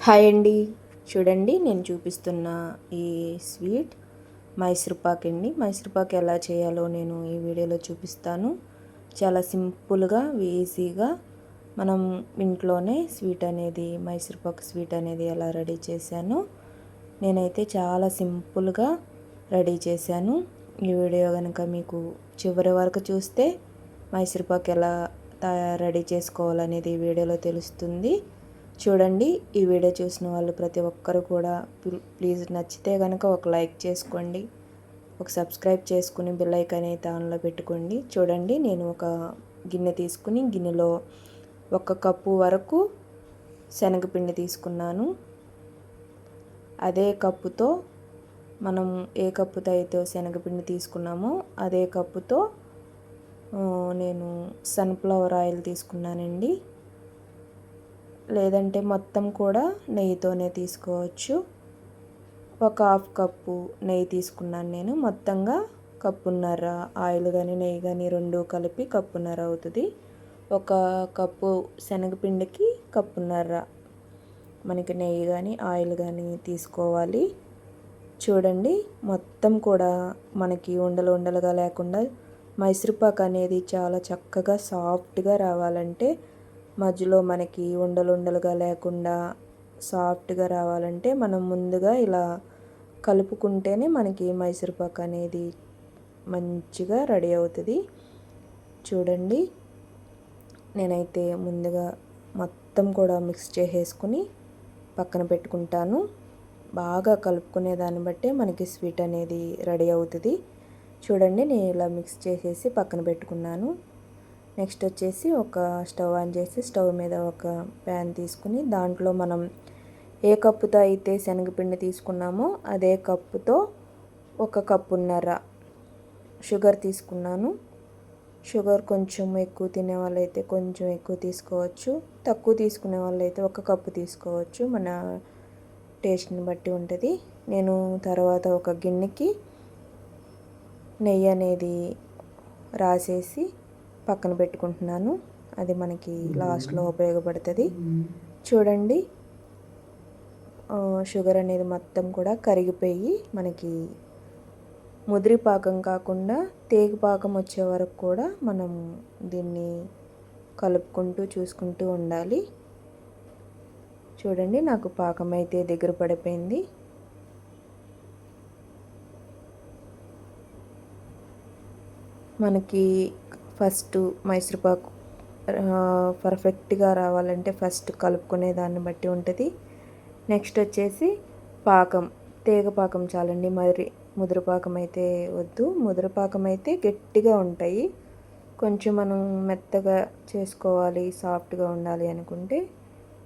Hi అండి. చూడండి నేను చూపిస్తున్న ఈ స్వీట్ మైసూర్పాక్ అండి. మైసూర్పాక్ ఎలా చేయాలో నేను ఈ వీడియోలో చూపిస్తాను. చాలా సింపుల్గా ఈజీగా మనం ఇంట్లోనే స్వీట్ అనేది మైసూర్పాక్ స్వీట్ అనేది ఎలా రెడీ చేశాను నేనైతే చాలా సింపుల్గా రెడీ చేశాను. ఈ వీడియో కనుక మీకు చివరి వరకు చూస్తే మైసూర్పాక్ ఎలా రెడీ చేసుకోవాలనేది ఈ వీడియోలో తెలుస్తుంది. చూడండి, ఈ వీడియో చూసిన వాళ్ళు ప్రతి ఒక్కరు కూడా ప్లీజ్ నచ్చితే కనుక ఒక లైక్ చేసుకోండి, ఒక సబ్స్క్రైబ్ చేసుకుని బెల్ ఐకాన్ అయితే ఆన్లో పెట్టుకోండి. చూడండి, నేను ఒక గిన్నె తీసుకుని గిన్నెలో 1 కప్పు వరకు శనగపిండి తీసుకున్నాను. అదే కప్పుతో మనం ఏ కప్పుతో అయితే శనగపిండి తీసుకున్నామో అదే కప్పుతో నేను సన్ఫ్లవర్ ఆయిల్ తీసుకున్నానండి. లేదంటే మొత్తం కూడా నెయ్యితోనే తీసుకోవచ్చు. 1/2 కప్పు నెయ్యి తీసుకున్నాను నేను. మొత్తంగా కప్పున్నర ఆయిల్ కానీ నెయ్యి కానీ రెండు కలిపి కప్పున్నర అవుతుంది. 1 కప్పు శనగపిండికి కప్పున్నర మనకి నెయ్యి కానీ ఆయిల్ కానీ తీసుకోవాలి. చూడండి, మొత్తం కూడా మనకి ఉండలు ఉండలుగా లేకుండా మైసూర్పాక్ అనేది చాలా చక్కగా సాఫ్ట్గా రావాలంటే, మధ్యలో మనకి ఉండలు ఉండలుగా లేకుండా సాఫ్ట్గా రావాలంటే మనం ముందుగా ఇలా కలుపుకుంటేనే మనకి మైసూర్పాక్ అనేది మంచిగా రెడీ అవుతుంది. చూడండి, నేనైతే ముందుగా మొత్తం కూడా మిక్స్ చేసేసుకుని పక్కన పెట్టుకుంటాను. బాగా కలుపుకునే దాన్ని బట్టే మనకి స్వీట్ అనేది రెడీ అవుతుంది. చూడండి, నేను ఇలా మిక్స్ చేసేసి పక్కన పెట్టుకున్నాను. నెక్స్ట్ వచ్చేసి ఒక స్టవ్ ఆన్ చేసి స్టవ్ మీద ఒక ప్యాన్ తీసుకుని దాంట్లో మనం ఏ కప్పుతో అయితే శనగపిండి తీసుకున్నామో అదే కప్పుతో 1 కప్పున్నర షుగర్ తీసుకున్నాను. షుగర్ కొంచెం ఎక్కువ తినే వాళ్ళైతే కొంచెం ఎక్కువ తీసుకోవచ్చు, తక్కువ తీసుకునే వాళ్ళైతే 1 కప్పు తీసుకోవచ్చు. మన టేస్ట్ని బట్టి ఉంటుంది. నేను తర్వాత ఒక గిన్నెకి నెయ్యి అనేది రాసేసి పక్కన పెట్టుకుంటున్నాను. అది మనకి లాస్ట్లో ఉపయోగపడుతుంది. చూడండి, షుగర్ అనేది మొత్తం కూడా కరిగిపోయి మనకి ముదిరి పాకం కాకుండా తేగ పాకం వచ్చే వరకు కూడా మనం దీన్ని కలుపుకుంటూ చూసుకుంటూ ఉండాలి. చూడండి, నాకు పాకం అయితే దగ్గర పడిపోయింది. మనకి ఫస్ట్ మైసూర్పాక్ పర్ఫెక్ట్గా రావాలంటే ఫస్ట్ కలుపుకునే దాన్ని బట్టి ఉంటుంది. నెక్స్ట్ వచ్చేసి పాకం, తేగ పాకం చాలండి, మరి ముద్రపాకం అయితే వద్దు. ముద్రపాకం అయితే గట్టిగా ఉంటాయి. కొంచెం మనం మెత్తగా చేసుకోవాలి, సాఫ్ట్గా ఉండాలి అనుకుంటే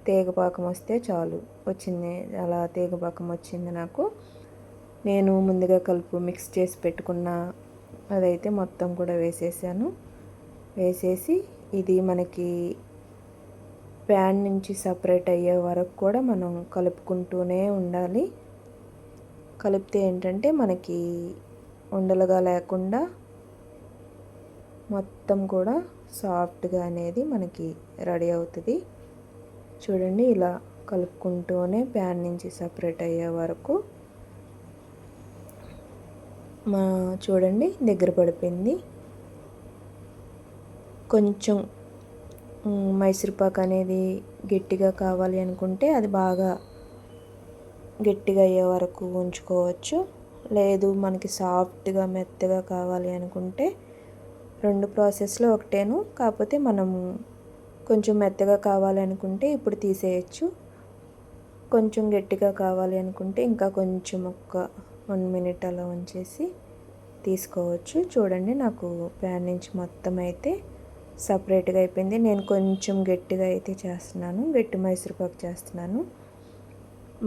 తేగ పాకం వస్తే చాలు. వచ్చింది, అలా తేగ పాకం వచ్చింది నాకు. నేను ముందుగా మిక్స్ చేసి పెట్టుకున్న అదైతే మొత్తం కూడా వేసేసాను. వేసేసి ఇది మనకి ప్యాన్ నుంచి సపరేట్ అయ్యే వరకు కూడా మనం కలుపుకుంటూనే ఉండాలి. కలిపితే ఏంటంటే మనకి ఉండలుగా లేకుండా మొత్తం కూడా సాఫ్ట్గా అనేది మనకి రెడీ అవుతుంది. చూడండి, ఇలా కలుపుకుంటూనే ప్యాన్ నుంచి సపరేట్ అయ్యే వరకు చూడండి దగ్గర పడిపోయింది. కొంచెం మైసూర్పాక్ అనేది గట్టిగా కావాలి అనుకుంటే అది బాగా గట్టిగా అయ్యే వరకు ఉంచుకోవచ్చు. లేదు మనకి సాఫ్ట్గా మెత్తగా కావాలి అనుకుంటే రెండు ప్రాసెస్లో ఒకటేను, కాకపోతే మనము కొంచెం మెత్తగా కావాలి అనుకుంటే ఇప్పుడు తీసేయచ్చు. కొంచెం గట్టిగా కావాలి అనుకుంటే ఇంకా కొంచెం ఒక 1 మినిట్ అలా ఉంచేసి తీసుకోవచ్చు. చూడండి, నాకు ప్యాన్ నుంచి మొత్తం అయితే సపరేట్గా అయిపోయింది. నేను కొంచెం గట్టిగా అయితే చేస్తున్నాను, గట్టి మైసూర్పాక్ చేస్తున్నాను.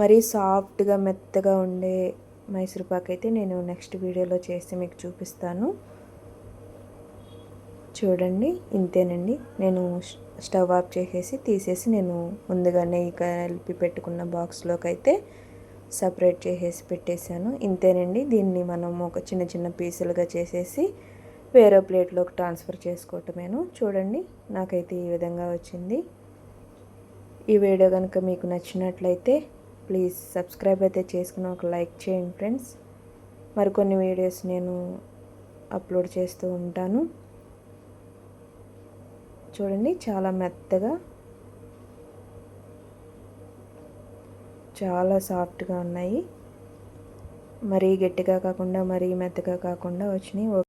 మరీ సాఫ్ట్గా మెత్తగా ఉండే మైసూర్పాక్ అయితే నేను నెక్స్ట్ వీడియోలో చేసి మీకు చూపిస్తాను. చూడండి, ఇంతేనండి. నేను స్టవ్ ఆఫ్ చేసేసి తీసేసి నేను ముందుగా నెయ్యి కలిపి పెట్టుకున్న బాక్స్లోకి అయితే సపరేట్ చేసేసి పెట్టేశాను. ఇంతేనండి. దీన్ని మనం ఒక చిన్న చిన్న పీసులుగా చేసేసి వేరే ప్లేట్లోకి ట్రాన్స్ఫర్ చేసుకోవటమేను. చూడండి, నాకైతే ఈ విధంగా వచ్చింది. ఈ వీడియో కనుక మీకు నచ్చినట్లయితే ప్లీజ్ సబ్స్క్రైబ్ అయితే చేసుకుని ఒక లైక్ చేయండి ఫ్రెండ్స్. మరికొన్ని వీడియోస్ నేను అప్లోడ్ చేస్తూ ఉంటాను. చూడండి చాలా మెత్తగా, చాలా సాఫ్ట్గా ఉన్నాయి. మరీ గట్టిగా కాకుండా మరీ మెత్తగా కాకుండా వచ్చినాయి.